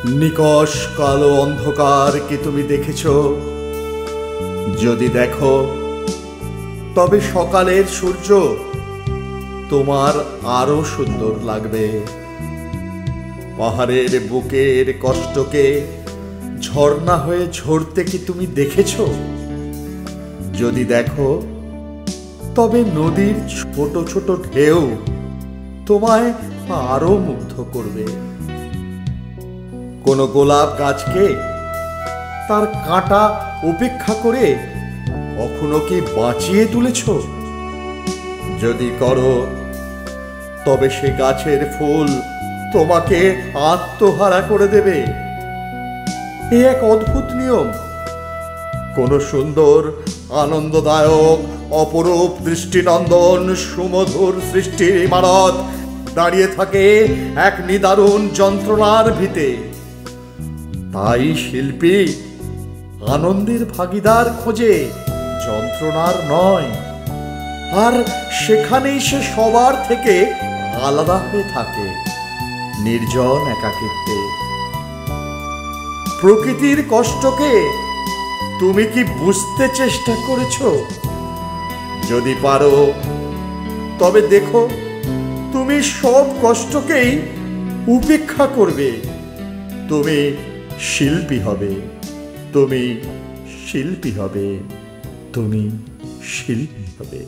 নিকষ কালো অন্ধকার কি তুমি দেখেছ? যদি দেখো তবে সকালের সূর্য তোমার আরো সুন্দর লাগবে। পাহাড়ের বুকের কষ্টকে ঝর্ণা হয়ে ঝরতে কি তুমি দেখেছ? যদি দেখো তবে নদীর ছোট ছোট ঢেউ তোমায় আরো মুগ্ধ করবে। কোন গোলাপ গাছকে তার কাঁটা উপেক্ষা করে কখনো কি বাঁচিয়ে তুলেছ? যদি করো তবে সে গাছের ফুল তোমাকে আত্মহারা করে দেবে। এ এক অদ্ভুত নিয়ম। কোন সুন্দর, আনন্দদায়ক, অপরূপ, দৃষ্টিনন্দন, সুমধুর সৃষ্টির ইমারত দাঁড়িয়ে থাকে এক নিদারুণ যন্ত্রণার ভিতে। তাই শিল্পী আনন্দের ভাগীদার খোঁজে, যন্ত্রণার নয়। আর সেখানেই সে সবার থেকে আলাদা হয়ে থাকে, নির্জন একাকিত্বে। প্রকৃতির কষ্টকে তুমি কি বুঝতে চেষ্টা করেছ? যদি পারো তবে দেখো তুমি সব কষ্টকেই উপেক্ষা করবে। তুমি শিল্পী হবে, তুমি শিল্পী হবে, তুমি শিল্পী হবে।